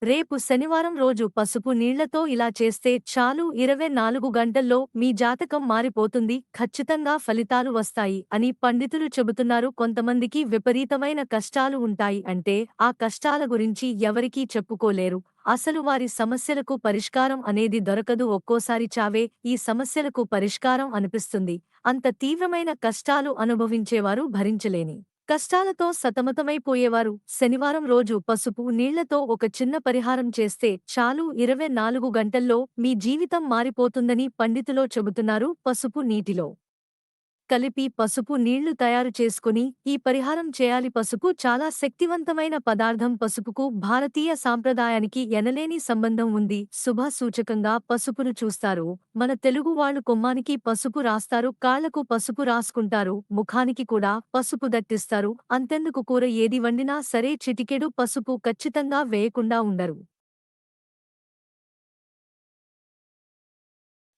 రేపు శనివారం రోజు పసుపు నీళ్లతో ఇలా చేస్తే చాలు 24 గంటల్లో మీ జాతకం మారిపోతుంది, ఖచ్చితంగా ఫలితాలు వస్తాయి అని పండితులు చెబుతున్నారు. కొంతమందికి విపరీతమైన కష్టాలు ఉంటాయి అంటే ఆ కష్టాల గురించి ఎవరికీ చెప్పుకోలేరు. అసలు వారి సమస్యలకు పరిష్కారం అనేది దొరకదు. ఒక్కోసారి చావే ఈ సమస్యలకు పరిష్కారం అనిపిస్తుంది. అంత తీవ్రమైన కష్టాలు అనుభవించేవారు భరించలేని కష్టాలతో సతమతమైపోయేవారు శనివారం రోజు పసుపు నీళ్లతో ఒక చిన్న పరిహారం చేస్తే చాలు 24 గంటల్లో మీ జీవితం మారిపోతుందని పండితులో చెబుతున్నారు. పసుపు నీటిలో కలిపి పసుపు నీళ్లు తయారు చేసుకుని ఈ పరిహారం చేయాలి. పసుపు చాలా శక్తివంతమైన పదార్థం. పసుపుకు భారతీయ సాంప్రదాయానికి ఎనలేని సంబంధం ఉంది. శుభ సూచకంగా పసుపును చూస్తారు. మన తెలుగు వాళ్ళు కొమ్మానికి పసుపు రాస్తారు, కాళ్లకు పసుపు రాసుకుంటారు, ముఖానికి కూడా పసుపు దట్టిస్తారు. అంతెందుకు కూర ఏది వండినా సరే చిటికెడు పసుపు ఖచ్చితంగా వేయకుండా ఉండరు.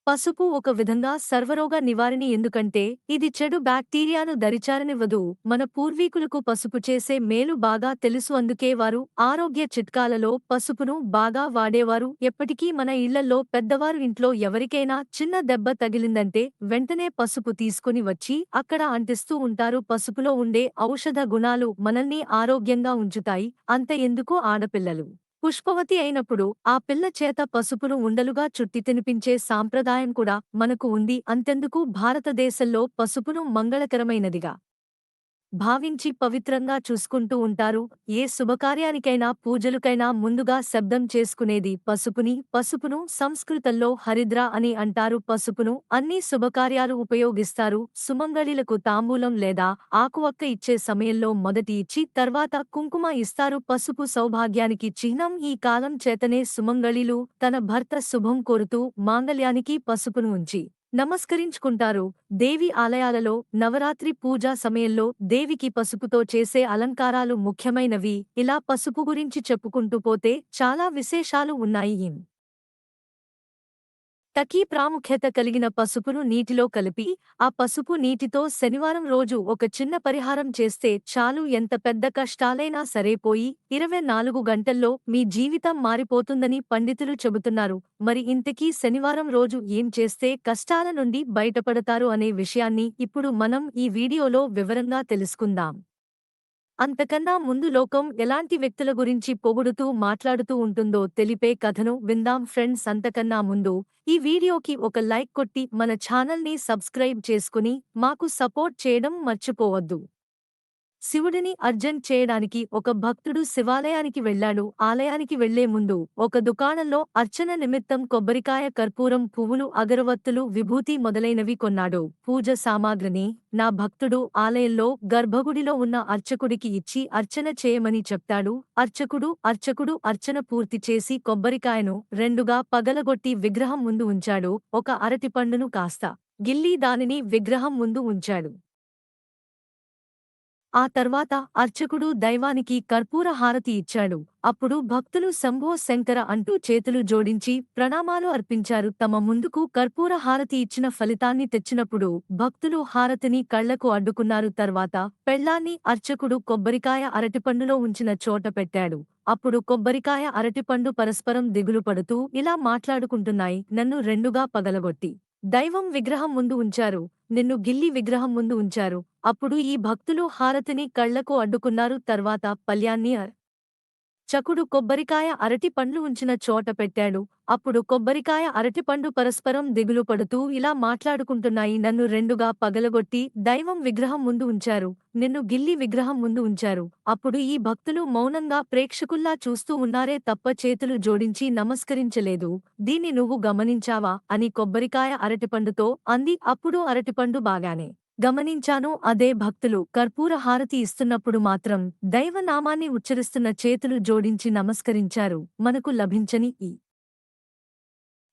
పసుపు ఒక విధంగా సర్వరోగ నివారిణి. ఎందుకంటే ఇది చెడు బ్యాక్టీరియాను దరిచారనివ్వదు. మన పూర్వీకులకు పసుపు చేసే మేలు బాగా తెలుసు. అందుకే వారు ఆరోగ్య చిట్కాలలో పసుపును బాగా వాడేవారు. ఎప్పటికీ మన ఇళ్లల్లో పెద్దవారు ఇంట్లో ఎవరికైనా చిన్న దెబ్బ తగిలిందంటే వెంటనే పసుపు తీసుకుని వచ్చి అక్కడ అంటిస్తూ ఉంటారు. పసుపులో ఉండే ఔషధ గుణాలు మనల్ని ఆరోగ్యంగా ఉంచుతాయి. అంత ఎందుకు ఆడపిల్లలు పుష్పవతి అయినప్పుడు ఆ పిల్ల చేత పసుపును ఉండలుగా చుట్టి తినిపించే సాంప్రదాయం కూడా మనకు ఉంది. అంతెందుకు భారతదేశంలో పసుపును మంగళకరమైనదిగా భావించి పవిత్రంగా చూసుకుంటూ ఉంటారు. ఏ శుభకార్యానికైనా పూజలుకైనా ముందుగా శబ్దం చేసుకునేది పసుపుని. పసుపును సంస్కృతంలో హరిద్ర అని అంటారు. పసుపును అన్ని శుభకార్యాలు ఉపయోగిస్తారు. సుమంగళిలకు తాంబూలం లేదా ఆకువక్క ఇచ్చే సమయంలో మొదటి ఇచ్చి తర్వాత కుంకుమ ఇస్తారు. పసుపు సౌభాగ్యానికి చిహ్నం. ఈ కాలం చేతనే సుమంగళిలు తన భర్త శుభం కోరుతూ మాంగళ్యానికి పసుపును ఉంచి నమస్కరించుకుంటారు. దేవి ఆలయాలలో నవరాత్రి పూజా సమయంలో దేవికి పసుపుతో చేసే అలంకారాలు ముఖ్యమైనవి. ఇలా పసుపు గురించి చెప్పుకుంటూ పోతే చాలా విశేషాలు ఉన్నాయి. తకీ ప్రాముఖ్యత కలిగిన పసుపును నీటిలో కలిపి ఆ పసుపు నీటితో శనివారం రోజు ఒక చిన్న పరిహారం చేస్తే చాలు. ఎంత పెద్ద కష్టాలైనా సరే పోయి 24 గంటల్లో మీ జీవితం మారిపోతుందని పండితులు చెబుతున్నారు. మరి ఇంతకీ శనివారం రోజు ఏం చేస్తే కష్టాల నుండి బయటపడతారు అనే విషయాన్ని ఇప్పుడు మనం ఈ వీడియోలో వివరంగా తెలుసుకుందాం. అంతకన్నా ముందు లోకం ఎలాంటి వ్యక్తుల గురించి పొగుడుతూ మాట్లాడుతూ ఉంటుందో తెలిపే కథను విందాం ఫ్రెండ్స్. అంతకన్నా ముందు ఈ వీడియోకి ఒక లైక్ కొట్టి మన ఛానల్ని సబ్స్క్రైబ్ చేసుకుని మాకు సపోర్ట్ చేయడం మర్చిపోవద్దు. శివుడిని అర్జెంట్ చేయడానికి ఒక భక్తుడు శివాలయానికి వెళ్ళాడు. ఆలయానికి వెళ్లే ముందు ఒక దుకాణంలో అర్చన నిమిత్తం కొబ్బరికాయ, కర్పూరం, పువ్వులు, అగరవత్తులు, విభూతి మొదలైనవి కొన్నాడు. పూజ సామాగ్రిని నా భక్తుడు ఆలయంలో గర్భగుడిలో ఉన్న అర్చకుడికి ఇచ్చి అర్చన చేయమని చెప్తాడు. అర్చకుడు అర్చన పూర్తి చేసి కొబ్బరికాయను రెండుగా పగలగొట్టి విగ్రహం ముందు ఉంచాడు. ఒక అరటిపండును కాస్త గిల్లి దానిని విగ్రహం ముందు ఉంచాడు. ఆ తర్వాత అర్చకుడు దైవానికి కర్పూర హారతి ఇచ్చాడు. అప్పుడు భక్తులు శంభో శంకర అంటూ చేతులు జోడించి ప్రణామాలు అర్పించారు. తమ ముందుకు కర్పూర హారతి ఇచ్చిన ఫలితాన్ని తెచ్చినప్పుడు భక్తులు హారతిని కళ్లకు అడ్డుకున్నారు. తర్వాత పెళ్లాన్ని అర్చకుడు కొబ్బరికాయ అరటిపండులో ఉంచిన చోట పెట్టాడు. అప్పుడు కొబ్బరికాయ, అరటిపండు పరస్పరం దిగులు పడుతూ ఇలా మాట్లాడుకుంటున్నాయి. నన్ను రెండుగా పగలగొట్టి దైవం విగ్రహం ముందు ఉంచారు, నిన్ను గిల్లి విగ్రహం ముందు ఉంచారు. అప్పుడు ఈ భక్తులు హారతిని కళ్లకు అడ్డుకున్నారు. తర్వాత పళ్ళ్యాన్ని చకుడు కొబ్బరికాయ, అరటి పండ్లు ఉంచిన చోట పెట్టాడు. అప్పుడు కొబ్బరికాయ, అరటిపండు పరస్పరం దిగులు పడుతూ ఇలా మాట్లాడుకుంటున్నాయి. నన్ను రెండుగా పగలగొట్టి దైవం విగ్రహం ముందు ఉంచారు, నిన్ను గిల్లి విగ్రహం ముందు ఉంచారు. అప్పుడు ఈ భక్తులు మౌనంగా ప్రేక్షకుల్లా చూస్తూ ఉన్నారే తప్ప చేతులు జోడించి నమస్కరించలేదు. దీన్ని నువ్వు గమనించావా అని కొబ్బరికాయ అరటిపండుతో అంది. అప్పుడు అరటిపండు బాగానే గమనించాను. అదే భక్తులు కర్పూర హారతి ఇస్తున్నప్పుడు మాత్రం దైవనామాన్ని ఉచ్చరిస్తున్న చేతులు జోడించి నమస్కరించారు. మనకు లభించని ఈ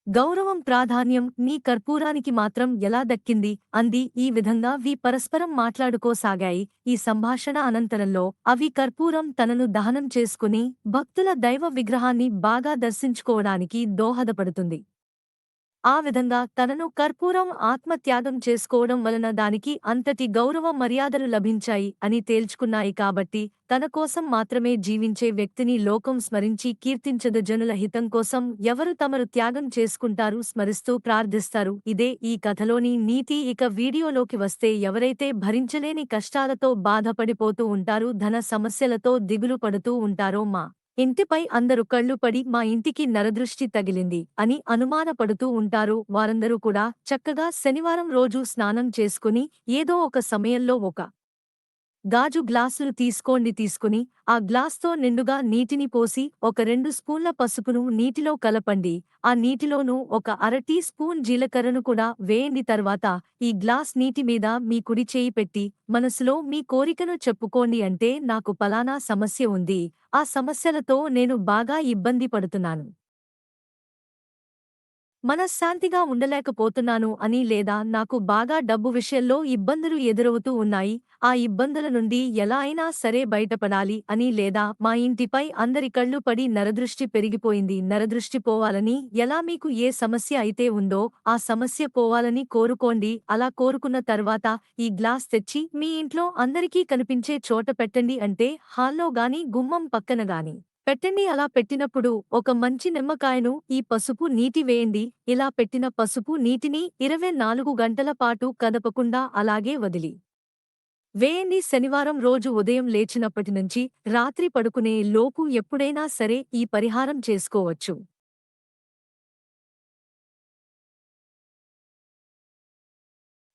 గౌరవం, ప్రాధాన్యం మీ కర్పూరానికి మాత్రం ఎలా దక్కింది అంది. ఈ విధంగా పరస్పరం మాట్లాడుకోసాగాయి. ఈ సంభాషణ అనంతరంలో అవి కర్పూరం తనను దహనం చేసుకుని భక్తుల దైవ విగ్రహాన్ని బాగా దర్శించుకోవడానికి దోహదపడుతుంది. ఆ విధంగా తనను కర్పూరం ఆత్మత్యాగం చేసుకోవడం వలన దానికి అంతటి గౌరవ మర్యాదలు లభించాయి అని తేల్చుకున్నాయి కాబట్టి తన కోసం మాత్రమే జీవించే వ్యక్తిని లోకం స్మరించి కీర్తించదు. జనుల హితం కోసం ఎవరు తమరు త్యాగం చేసుకుంటారు, స్మరిస్తూ ప్రార్థిస్తారు. ఇదే ఈ కథలోని నీతి. ఇక వీడియోలోకి వస్తే, ఎవరైతే భరించలేని కష్టాలతో బాధపడిపోతూ ఉంటారు, ధన సమస్యలతో దిగులు పడుతూ ఉంటారో, మా ఇంటిపై అందరు కళ్ళు పడి మా ఇంటికి నరదృష్టి తగిలింది అని అనుమానపడుతూ ఉంటారు, వారందరూ కూడా చక్కగా శనివారం రోజు స్నానం చేసుకుని ఏదో ఒక సమయంలో ఒక గాజు గ్లాసులు తీసుకుని ఆ గ్లాస్తో నిండుగా నీటిని పోసి ఒక 2 స్పూన్ల పసుపును నీటిలో కలపండి. ఆ నీటిలోనూ ఒక అర టీ స్పూన్ జీలకర్రను కూడా వేయండి. తర్వాత ఈ గ్లాస్ నీటి మీద మీ కుడి చేయి పెట్టి మనసులో మీ కోరికను చెప్పుకోండి. అంటే, నాకు పలానా సమస్య ఉంది, ఆ సమస్యలతో నేను బాగా ఇబ్బంది పడుతున్నాను, మనశ్శాంతిగా ఉండలేకపోతున్నాను అని, లేదా నాకు బాగా డబ్బు విషయంలో ఇబ్బందులు ఎదురవుతూ ఉన్నాయి, ఆ ఇబ్బందుల నుండి ఎలా అయినా సరే బయటపడాలి అని, లేదా మా ఇంటిపై అందరి కళ్ళు పడి నరదృష్టి పెరిగిపోయింది, నరదృష్టి పోవాలని, ఎలా మీకు ఏ సమస్య అయితే ఉందో ఆ సమస్య పోవాలని కోరుకోండి. అలా కోరుకున్న తర్వాత ఈ గ్లాస్ తెచ్చి మీ ఇంట్లో అందరికీ కనిపించే చోట పెట్టండి. అంటే హాల్లో గాని గుమ్మం పక్కన గాని పెట్టండి. అలా పెట్టినప్పుడు ఒక మంచి నిమ్మకాయను ఈ పసుపు నీటి వేయండి. ఇలా పెట్టిన పసుపు నీటిని 24 గంటల పాటు కదపకుండా అలాగే వదిలి వేయండి. శనివారం రోజు ఉదయం లేచినప్పటి నుంచి రాత్రి పడుకునే లోపు ఎప్పుడైనా సరే ఈ పరిహారం చేసుకోవచ్చు.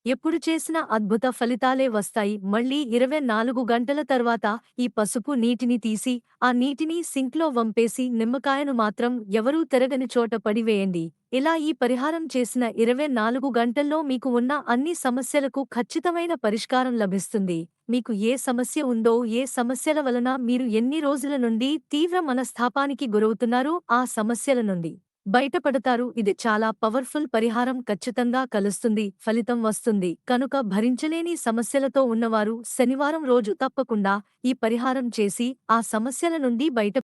ఎప్పుడు చేసినా అద్భుత ఫలితాలే వస్తాయి. మళ్ళీ 24 గంటల తర్వాత ఈ పసుపు నీటిని తీసి ఆ నీటిని సింక్లో వంపేసి నిమ్మకాయను మాత్రం ఎవరూ తిరగని చోట పడివేయండి. ఇలా ఈ పరిహారం చేసిన 24 గంటల్లో మీకు ఉన్న అన్ని సమస్యలకు ఖచ్చితమైన పరిష్కారం లభిస్తుంది. మీకు ఏ సమస్య ఉందో, ఏ సమస్యల వలన మీరు ఎన్ని రోజుల నుండి తీవ్ర మనస్తాపానికి గురవుతున్నారో ఆ సమస్యల నుండి బయటపడతారు. ఇది చాలా పవర్ఫుల్ పరిహారం, ఖచ్చితంగా కలుస్తుంది, ఫలితం వస్తుంది. కనుక భరించలేని సమస్యలతో ఉన్నవారు శనివారం రోజు తప్పకుండా ఈ పరిహారం చేసి ఆ సమస్యల నుండి బయట